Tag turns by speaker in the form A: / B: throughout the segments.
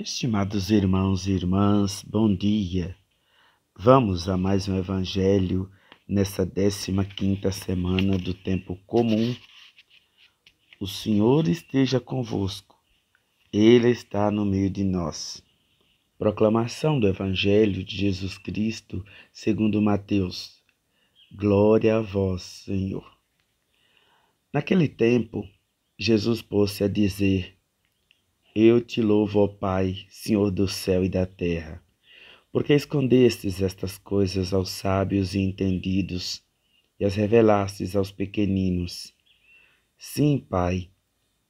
A: Estimados irmãos e irmãs, bom dia. Vamos a mais um evangelho nessa 15ª semana do tempo comum. O Senhor esteja convosco. Ele está no meio de nós. Proclamação do evangelho de Jesus Cristo, segundo Mateus. Glória a vós, Senhor. Naquele tempo, Jesus pôs-se a dizer: Eu te louvo, ó Pai, Senhor do céu e da terra, porque escondestes estas coisas aos sábios e entendidos e as revelastes aos pequeninos. Sim, Pai,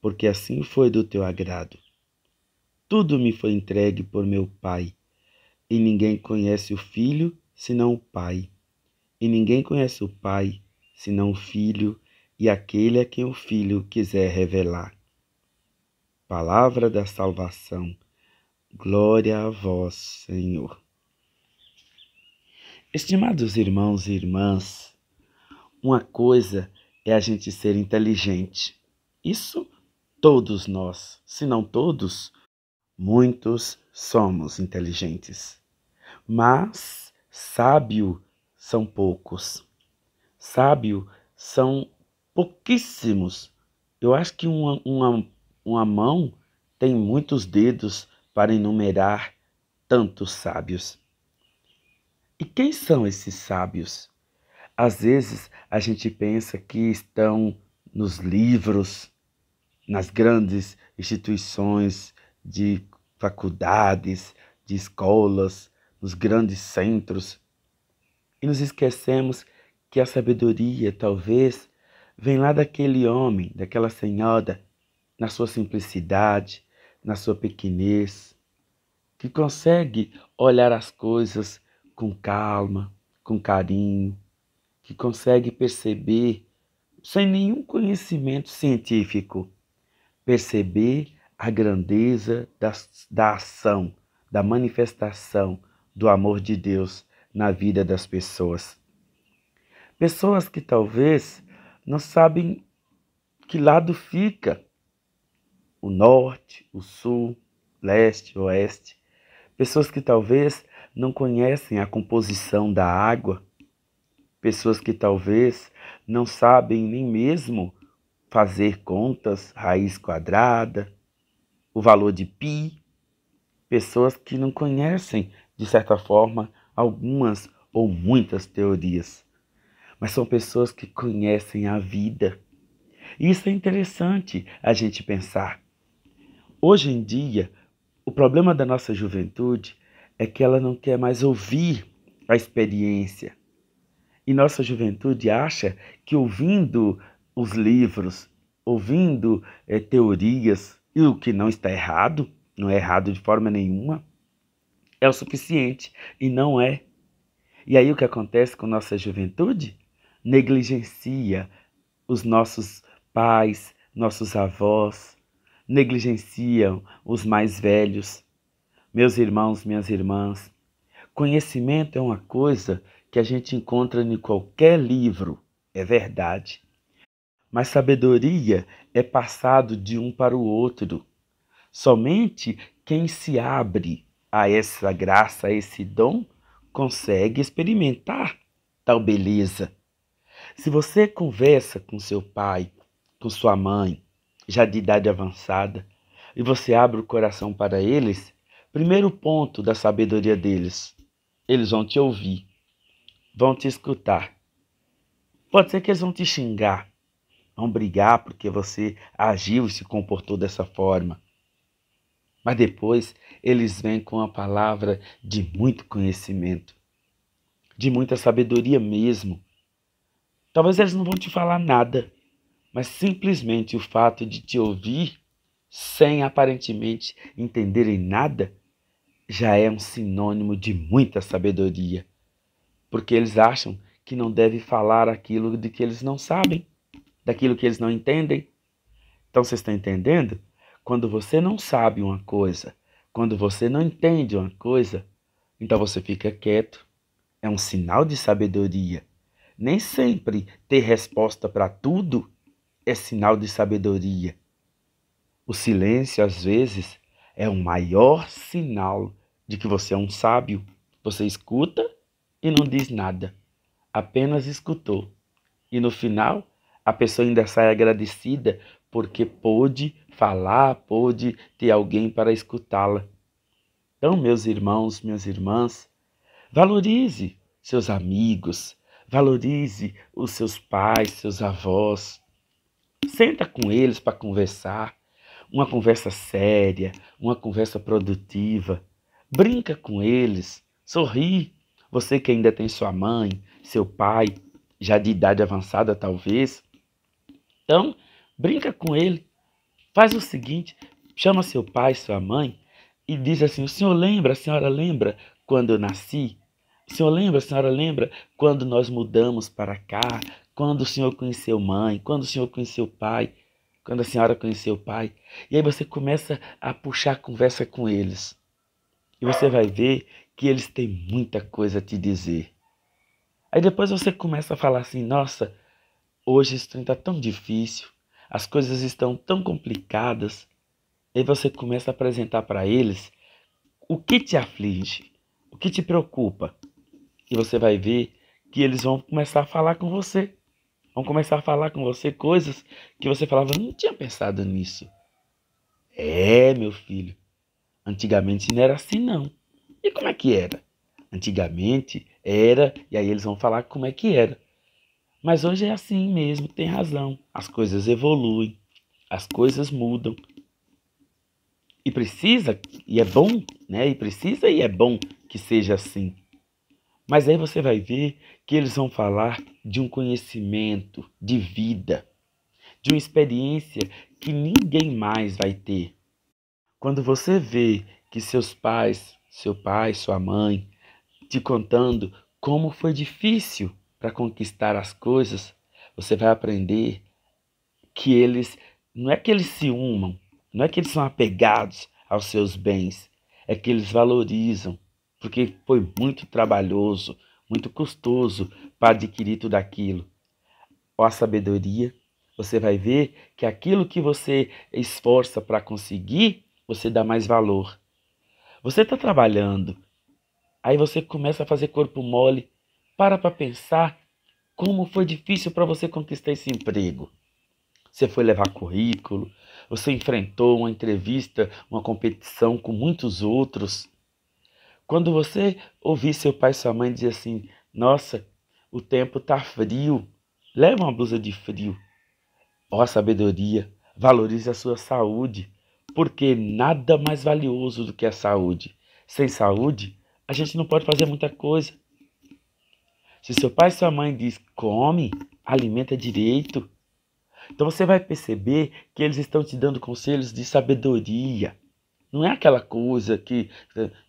A: porque assim foi do teu agrado. Tudo me foi entregue por meu Pai, e ninguém conhece o Filho senão o Pai, e ninguém conhece o Pai senão o Filho e aquele a quem o Filho quiser revelar. Palavra da salvação. Glória a vós, Senhor. Estimados irmãos e irmãs, uma coisa é a gente ser inteligente. Isso todos nós, se não todos, muitos somos inteligentes. Mas sábio são poucos. Sábio são pouquíssimos. Eu acho que uma mão tem muitos dedos para enumerar tantos sábios. E quem são esses sábios? Às vezes a gente pensa que estão nos livros, nas grandes instituições de faculdades, de escolas, nos grandes centros. E nos esquecemos que a sabedoria talvez vem lá daquele homem, daquela senhora, na sua simplicidade, na sua pequenez, que consegue olhar as coisas com calma, com carinho, que consegue perceber, sem nenhum conhecimento científico, perceber a grandeza da ação, da manifestação do amor de Deus na vida das pessoas. Pessoas que talvez não sabem que lado fica o norte, o sul, leste, oeste. Pessoas que talvez não conhecem a composição da água. Pessoas que talvez não sabem nem mesmo fazer contas, raiz quadrada, o valor de π. Pessoas que não conhecem, de certa forma, algumas ou muitas teorias. Mas são pessoas que conhecem a vida. E isso é interessante a gente pensar. Hoje em dia, o problema da nossa juventude é que ela não quer mais ouvir a experiência. E nossa juventude acha que ouvindo os livros, ouvindo teorias, e o que não está errado, não é errado de forma nenhuma, é o suficiente. E não é. E aí o que acontece com nossa juventude? Negligencia os nossos pais, nossos avós, negligenciam os mais velhos. Meus irmãos, minhas irmãs, conhecimento é uma coisa que a gente encontra em qualquer livro, é verdade. Mas sabedoria é passado de um para o outro. Somente quem se abre a essa graça, a esse dom, consegue experimentar tal beleza. Se você conversa com seu pai, com sua mãe, já de idade avançada, e você abre o coração para eles, primeiro ponto da sabedoria deles, eles vão te ouvir, vão te escutar. Pode ser que eles vão te xingar, vão brigar porque você agiu e se comportou dessa forma. Mas depois eles vêm com a palavra de muito conhecimento, de muita sabedoria mesmo. Talvez eles não vão te falar nada, mas simplesmente o fato de te ouvir, sem aparentemente entenderem nada, já é um sinônimo de muita sabedoria. Porque eles acham que não deve falar aquilo de que eles não sabem, daquilo que eles não entendem. Então vocês estão entendendo? Quando você não sabe uma coisa, quando você não entende uma coisa, então você fica quieto. É um sinal de sabedoria. Nem sempre ter resposta para tudo é sinal de sabedoria. O silêncio, às vezes, é o maior sinal de que você é um sábio. Você escuta e não diz nada, apenas escutou. E no final, a pessoa ainda sai agradecida porque pôde falar, pôde ter alguém para escutá-la. Então, meus irmãos, minhas irmãs, valorize seus amigos, valorize os seus pais, seus avós. Senta com eles para conversar, uma conversa séria, uma conversa produtiva. Brinca com eles, sorri. Você que ainda tem sua mãe, seu pai, já de idade avançada talvez. Então, brinca com ele. Faz o seguinte, chama seu pai, sua mãe e diz assim: o senhor lembra, a senhora lembra quando eu nasci? O senhor lembra, a senhora lembra quando nós mudamos para cá? Quando o senhor conheceu mãe? Quando o senhor conheceu pai? Quando a senhora conheceu o pai? E aí você começa a puxar a conversa com eles. E você vai ver que eles têm muita coisa a te dizer. Aí depois você começa a falar assim: nossa, hoje isso está tão difícil, as coisas estão tão complicadas. E aí você começa a apresentar para eles o que te aflige, o que te preocupa. E você vai ver que eles vão começar a falar com você. Vão começar a falar com você coisas que você falava: não tinha pensado nisso. É, meu filho, antigamente não era assim não. E como é que era? Antigamente era, e aí eles vão falar como é que era. Mas hoje é assim mesmo, tem razão. As coisas evoluem, as coisas mudam. E precisa, e é bom, né? E precisa e é bom que seja assim. Mas aí você vai ver que eles vão falar de um conhecimento de vida, de uma experiência que ninguém mais vai ter. Quando você vê que seus pais, seu pai, sua mãe, te contando como foi difícil para conquistar as coisas, você vai aprender que eles, não é que eles se umam, não é que eles são apegados aos seus bens, é que eles valorizam, porque foi muito trabalhoso, muito custoso para adquirir tudo aquilo. Ó, a sabedoria, você vai ver que aquilo que você esforça para conseguir, você dá mais valor. Você está trabalhando, aí você começa a fazer corpo mole, para pensar como foi difícil para você conquistar esse emprego. Você foi levar currículo, você enfrentou uma entrevista, uma competição com muitos outros. Quando você ouvir seu pai e sua mãe dizer assim: nossa, o tempo está frio, leva uma blusa de frio. Ó, sabedoria, valorize a sua saúde, porque nada mais valioso do que a saúde. Sem saúde, a gente não pode fazer muita coisa. Se seu pai e sua mãe diz come, alimenta direito, então você vai perceber que eles estão te dando conselhos de sabedoria. Não é aquela coisa que,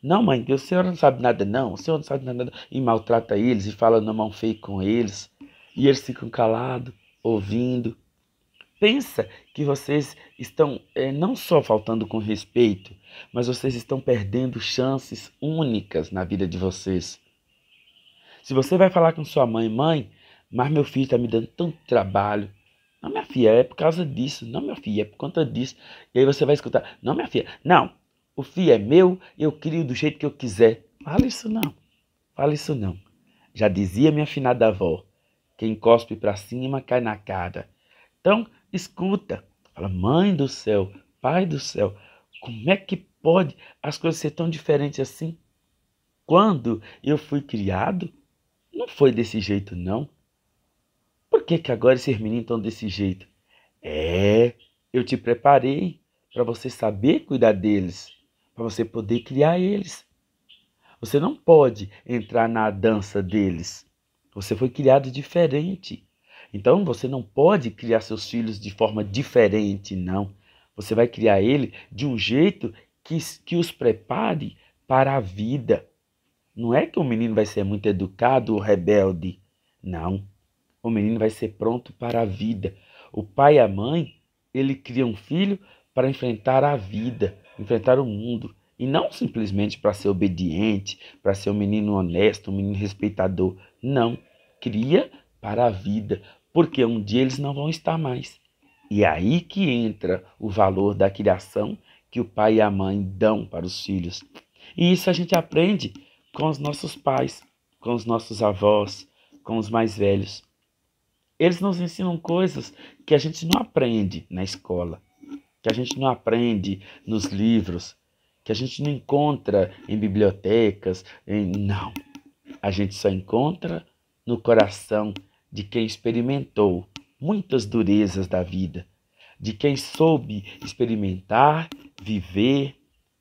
A: não mãe, a senhora não sabe nada não, a senhora não sabe nada e maltrata eles e fala na mão feia com eles. E eles ficam calados, ouvindo. Pensa que vocês estão não só faltando com respeito, mas vocês estão perdendo chances únicas na vida de vocês. Se você vai falar com sua mãe: mãe, mas meu filho está me dando tanto trabalho. Não, minha filha, é por causa disso. Não, minha filha, é por conta disso. E aí você vai escutar: não, minha filha, não, o filho é meu, eu crio do jeito que eu quiser. Fala isso não, fala isso não. Já dizia minha finada avó: quem cospe para cima cai na cara. Então, escuta. Fala: mãe do céu, pai do céu, como é que pode as coisas ser tão diferentes assim? Quando eu fui criado, não foi desse jeito, não. Por que que agora esses meninos estão desse jeito? É, eu te preparei para você saber cuidar deles, para você poder criar eles. Você não pode entrar na dança deles. Você foi criado diferente. Então você não pode criar seus filhos de forma diferente, não. Você vai criar ele de um jeito que os prepare para a vida. Não é que o menino vai ser muito educado ou rebelde. Não. O menino vai ser pronto para a vida. O pai e a mãe, ele cria um filho para enfrentar a vida, enfrentar o mundo. E não simplesmente para ser obediente, para ser um menino honesto, um menino respeitador. Não. Cria para a vida, porque um dia eles não vão estar mais. E é aí que entra o valor da criação, que o pai e a mãe dão para os filhos. E isso a gente aprende com os nossos pais, com os nossos avós, com os mais velhos. Eles nos ensinam coisas que a gente não aprende na escola, que a gente não aprende nos livros, que a gente não encontra em bibliotecas. Não, a gente só encontra no coração de quem experimentou muitas durezas da vida, de quem soube experimentar, viver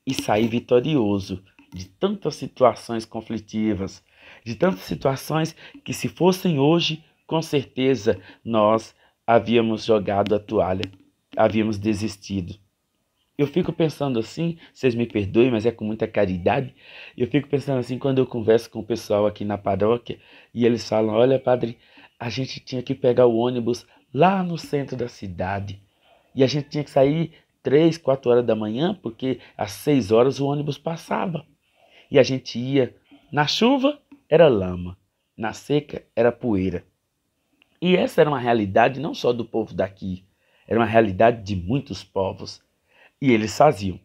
A: e sair vitorioso de tantas situações conflitivas, de tantas situações que, se fossem hoje, com certeza nós havíamos jogado a toalha, havíamos desistido. Eu fico pensando assim, vocês me perdoem, mas é com muita caridade. Eu fico pensando assim quando eu converso com o pessoal aqui na paróquia e eles falam: olha, padre, a gente tinha que pegar o ônibus lá no centro da cidade e a gente tinha que sair 3, 4 horas da manhã porque às 6 horas o ônibus passava. E a gente ia, na chuva era lama, na seca era poeira. E essa era uma realidade não só do povo daqui, era uma realidade de muitos povos. E eles faziam.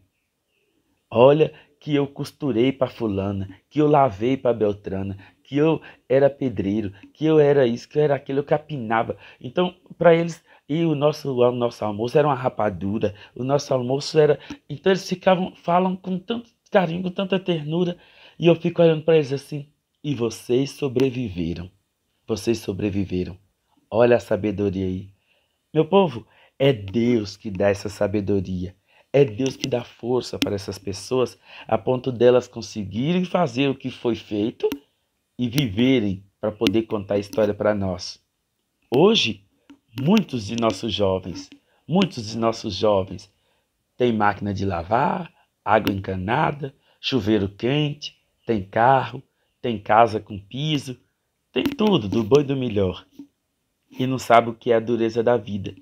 A: Olha que eu costurei para fulana, que eu lavei para Beltrana, que eu era pedreiro, que eu era isso, que eu era aquilo, eu capinava. Então, para eles, e o nosso almoço era uma rapadura, o nosso almoço era... Então eles falam com tanto carinho, com tanta ternura, e eu fico olhando para eles assim, e vocês sobreviveram. Vocês sobreviveram. Olha a sabedoria aí. Meu povo, é Deus que dá essa sabedoria. É Deus que dá força para essas pessoas a ponto delas conseguirem fazer o que foi feito e viverem para poder contar a história para nós. Hoje, muitos de nossos jovens têm máquina de lavar, água encanada, chuveiro quente, tem carro, tem casa com piso, tem tudo do bom e do melhor. E não sabe o que é a dureza da vida.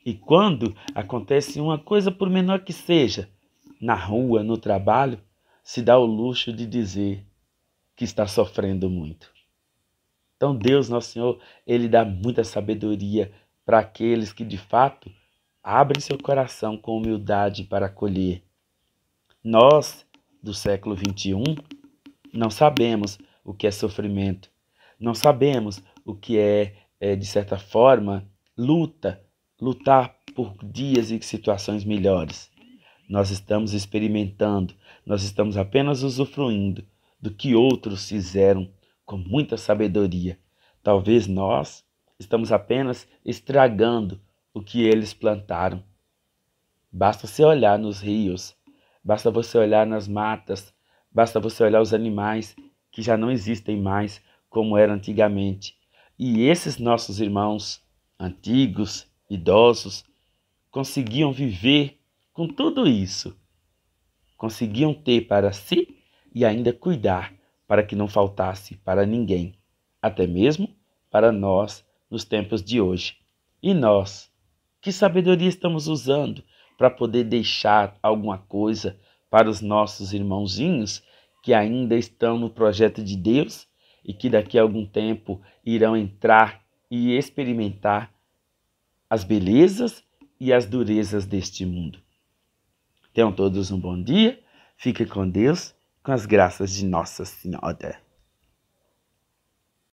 A: E quando acontece uma coisa, por menor que seja, na rua, no trabalho, se dá o luxo de dizer que está sofrendo muito. Então Deus, nosso Senhor, Ele dá muita sabedoria para aqueles que de fato abrem seu coração com humildade para acolher. Nós, do século XXI, não sabemos o que é sofrimento, não sabemos o que de certa forma, lutar por dias e situações melhores. Nós estamos experimentando, nós estamos apenas usufruindo do que outros fizeram com muita sabedoria. Talvez nós estamos apenas estragando o que eles plantaram. Basta você olhar nos rios, basta você olhar nas matas, basta você olhar os animais que já não existem mais como era antigamente. E esses nossos irmãos antigos, idosos, conseguiam viver com tudo isso. Conseguiam ter para si e ainda cuidar para que não faltasse para ninguém, até mesmo para nós nos tempos de hoje. E nós, que sabedoria estamos usando para poder deixar alguma coisa para os nossos irmãozinhos que ainda estão no projeto de Deus e que daqui a algum tempo irão entrar e experimentar as belezas e as durezas deste mundo. Tenham todos um bom dia, fiquem com Deus, com as graças de Nossa Senhora.